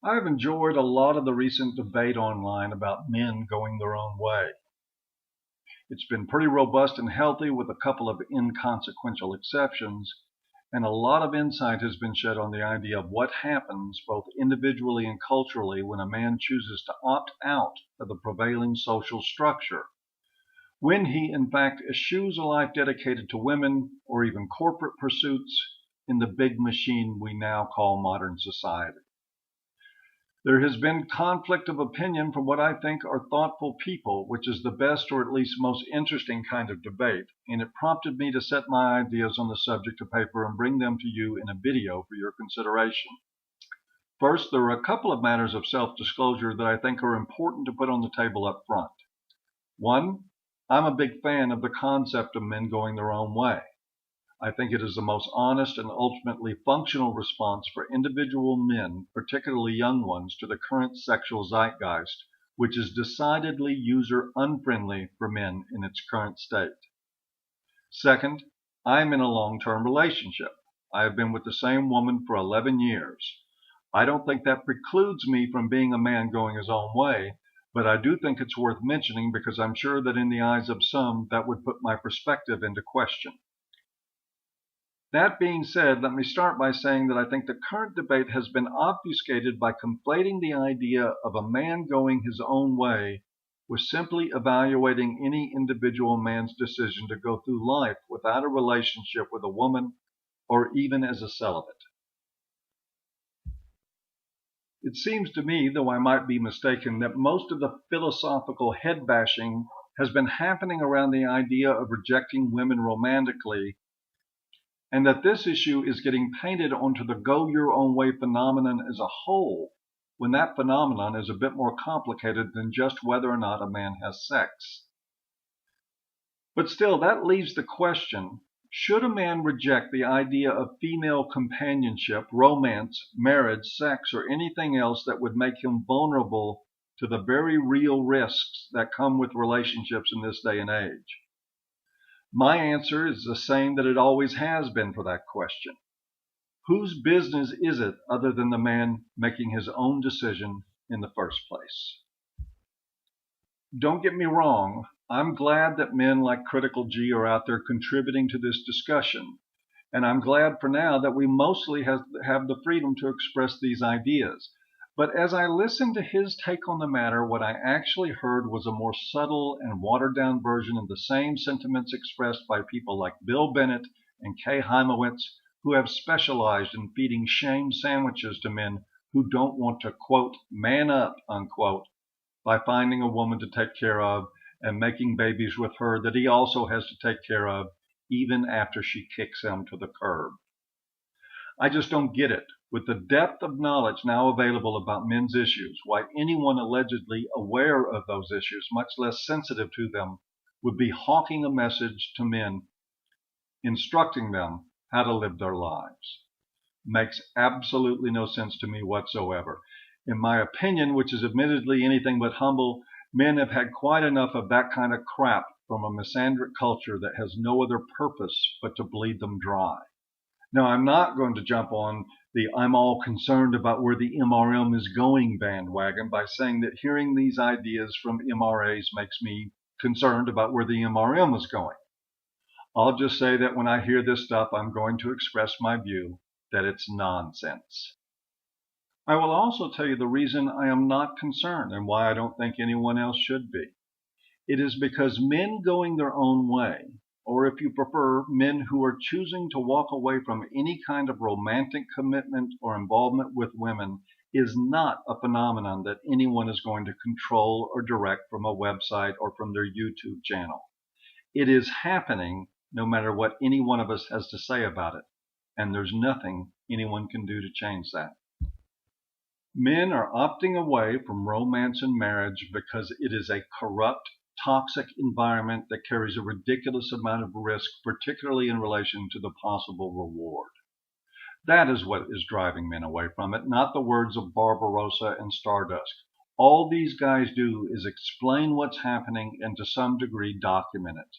I've enjoyed a lot of the recent debate online about men going their own way. It's been pretty robust and healthy with a couple of inconsequential exceptions, and a lot of insight has been shed on the idea of what happens both individually and culturally when a man chooses to opt out of the prevailing social structure, when he in fact eschews a life dedicated to women or even corporate pursuits in the big machine we now call modern society. There has been conflict of opinion from what I think are thoughtful people, which is the best or at least most interesting kind of debate, and it prompted me to set my ideas on the subject to paper and bring them to you in a video for your consideration. First, there are a couple of matters of self-disclosure that I think are important to put on the table up front. One, I'm a big fan of the concept of men going their own way. I think it is the most honest and ultimately functional response for individual men, particularly young ones, to the current sexual zeitgeist, which is decidedly user-unfriendly for men in its current state. Second, I'm in a long-term relationship. I have been with the same woman for 11 years. I don't think that precludes me from being a man going his own way, but I do think it's worth mentioning because I'm sure that in the eyes of some, that would put my perspective into question. That being said, let me start by saying that I think the current debate has been obfuscated by conflating the idea of a man going his own way with simply evaluating any individual man's decision to go through life without a relationship with a woman or even as a celibate. It seems to me, though I might be mistaken, that most of the philosophical head bashing has been happening around the idea of rejecting women romantically, and that this issue is getting painted onto the go your own way phenomenon as a whole, when that phenomenon is a bit more complicated than just whether or not a man has sex. But still, that leaves the question, should a man reject the idea of female companionship, romance, marriage, sex, or anything else that would make him vulnerable to the very real risks that come with relationships in this day and age? My answer is the same that it always has been for that question. Whose business is it other than the man making his own decision in the first place? Don't get me wrong, I'm glad that men like Critical G are out there contributing to this discussion, and I'm glad for now that we mostly have the freedom to express these ideas. But as I listened to his take on the matter, what I actually heard was a more subtle and watered-down version of the same sentiments expressed by people like Bill Bennett and Kay Heimowitz, who have specialized in feeding shame sandwiches to men who don't want to, quote, man up, unquote, by finding a woman to take care of and making babies with her that he also has to take care of even after she kicks him to the curb. I just don't get it. With the depth of knowledge now available about men's issues, why anyone allegedly aware of those issues, much less sensitive to them, would be hawking a message to men, instructing them how to live their lives. Makes absolutely no sense to me whatsoever. In my opinion, which is admittedly anything but humble, men have had quite enough of that kind of crap from a misandric culture that has no other purpose but to bleed them dry. Now, I'm not going to jump on the I'm all concerned about where the MRM is going bandwagon by saying that hearing these ideas from MRAs makes me concerned about where the MRM is going. I'll just say that when I hear this stuff, I'm going to express my view that it's nonsense. I will also tell you the reason I am not concerned and why I don't think anyone else should be. It is because men going their own way, or if you prefer, men who are choosing to walk away from any kind of romantic commitment or involvement with women, is not a phenomenon that anyone is going to control or direct from a website or from their YouTube channel. It is happening no matter what any one of us has to say about it, and there's nothing anyone can do to change that. Men are opting away from romance and marriage because it is a corrupt, toxic environment that carries a ridiculous amount of risk, particularly in relation to the possible reward. That is what is driving men away from it, not the words of Barbarossa and Stardust. All these guys do is explain what's happening and to some degree document it.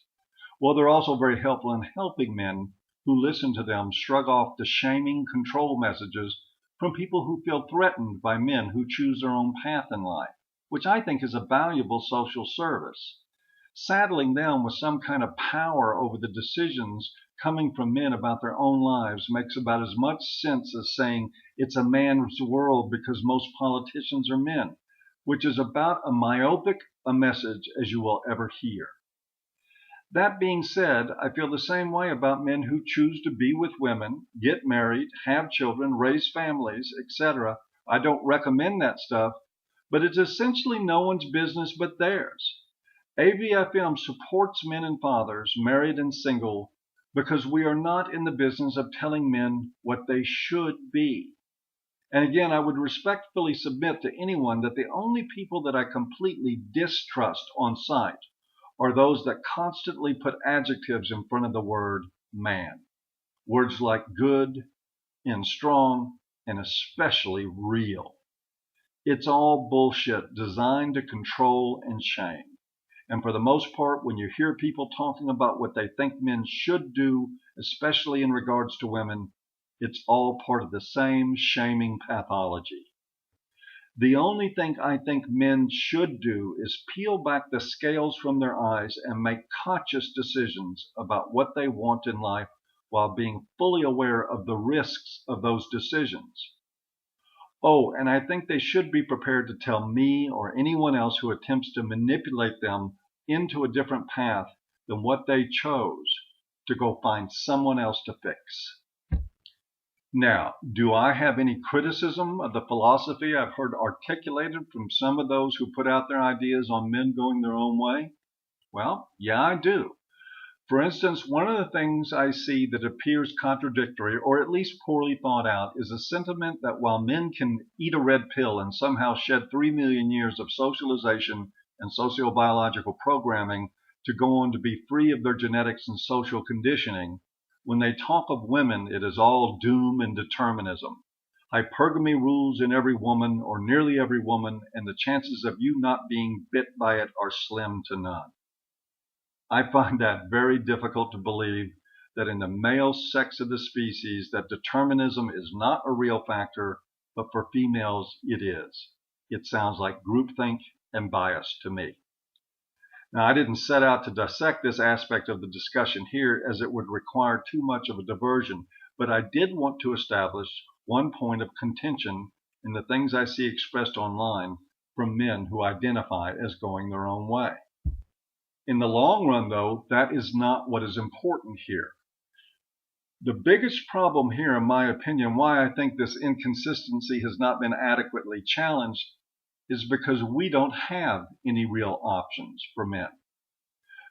Well, they're also very helpful in helping men who listen to them shrug off the shaming control messages from people who feel threatened by men who choose their own path in life, which I think is a valuable social service. Saddling them with some kind of power over the decisions coming from men about their own lives makes about as much sense as saying it's a man's world because most politicians are men, which is about as myopic a message as you will ever hear. That being said, I feel the same way about men who choose to be with women, get married, have children, raise families, etc. I don't recommend that stuff, but it's essentially no one's business but theirs. AVFM supports men and fathers, married and single, because we are not in the business of telling men what they should be. And again, I would respectfully submit to anyone that the only people that I completely distrust on sight are those that constantly put adjectives in front of the word man. Words like good and strong and especially real. It's all bullshit designed to control and shame. And for the most part, when you hear people talking about what they think men should do, especially in regards to women, it's all part of the same shaming pathology. The only thing I think men should do is peel back the scales from their eyes and make conscious decisions about what they want in life while being fully aware of the risks of those decisions. Oh, and I think they should be prepared to tell me or anyone else who attempts to manipulate them into a different path than what they chose to go find someone else to fix. Now, do I have any criticism of the philosophy I've heard articulated from some of those who put out their ideas on men going their own way? Well, yeah, I do. For instance, one of the things I see that appears contradictory or at least poorly thought out is a sentiment that while men can eat a red pill and somehow shed 3 million years of socialization and sociobiological programming to go on to be free of their genetics and social conditioning, when they talk of women, it is all doom and determinism. Hypergamy rules in every woman or nearly every woman, and the chances of you not being bit by it are slim to none. I find that very difficult to believe that in the male sex of the species that determinism is not a real factor, but for females it is. It sounds like groupthink and bias to me. Now, I didn't set out to dissect this aspect of the discussion here as it would require too much of a diversion, but I did want to establish one point of contention in the things I see expressed online from men who identify as going their own way. In the long run, though, that is not what is important here. The biggest problem here, in my opinion, why I think this inconsistency has not been adequately challenged is because we don't have any real options for men.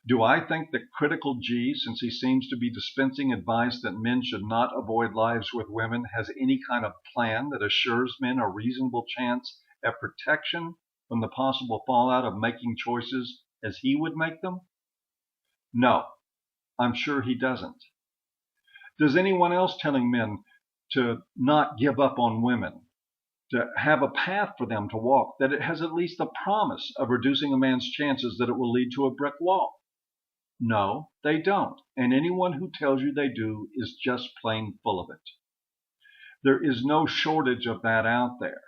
Do I think that Critical G, since he seems to be dispensing advice that men should not avoid lives with women, has any kind of plan that assures men a reasonable chance at protection from the possible fallout of making choices as he would make them? No, I'm sure he doesn't. Does anyone else telling men to not give up on women, to have a path for them to walk, that it has at least the promise of reducing a man's chances that it will lead to a brick wall? No, they don't. And anyone who tells you they do is just plain full of it. There is no shortage of that out there.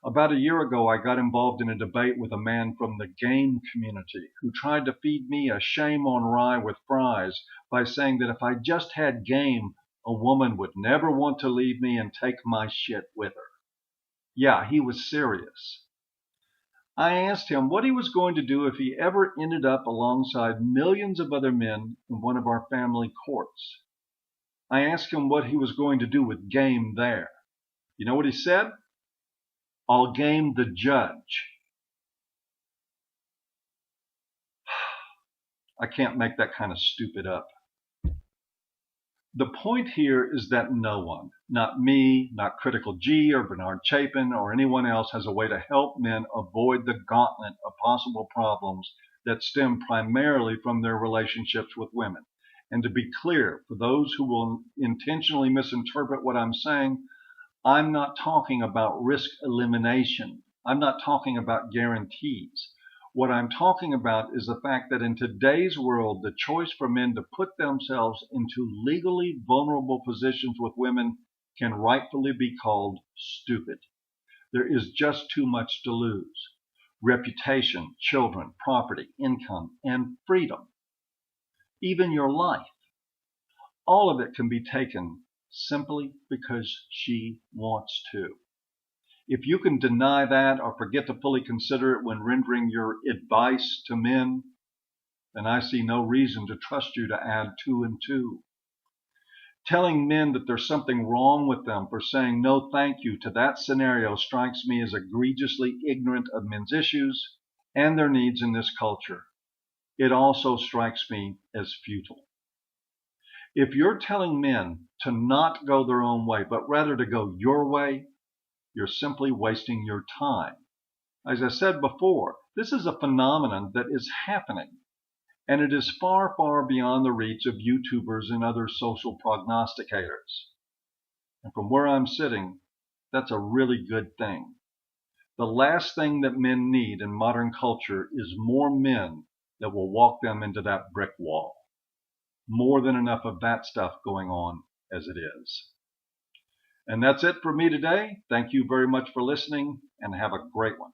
About a year ago, I got involved in a debate with a man from the game community who tried to feed me a shame on rye with fries by saying that if I just had game, a woman would never want to leave me and take my shit with her. Yeah, he was serious. I asked him what he was going to do if he ever ended up alongside millions of other men in one of our family courts. I asked him what he was going to do with game there. You know what he said? I'll game the judge. I can't make that kind of stupid up. The point here is that no one, not me, not Critical G or Bernard Chapin or anyone else, has a way to help men avoid the gauntlet of possible problems that stem primarily from their relationships with women. And to be clear, for those who will intentionally misinterpret what I'm saying, I'm not talking about risk elimination. I'm not talking about guarantees. What I'm talking about is the fact that in today's world, the choice for men to put themselves into legally vulnerable positions with women can rightfully be called stupid. There is just too much to lose. Reputation, children, property, income, and freedom. Even your life. All of it can be taken simply because she wants to. If you can deny that or forget to fully consider it when rendering your advice to men, then I see no reason to trust you to add 2 and 2. Telling men that there's something wrong with them for saying no thank you to that scenario strikes me as egregiously ignorant of men's issues and their needs in this culture. It also strikes me as futile. If you're telling men to not go their own way, but rather to go your way, you're simply wasting your time. As I said before, this is a phenomenon that is happening, and it is far, far beyond the reach of YouTubers and other social prognosticators. And from where I'm sitting, that's a really good thing. The last thing that men need in modern culture is more men that will walk them into that brick wall. More than enough of that stuff going on as it is. And that's it for me today. Thank you very much for listening, and have a great one.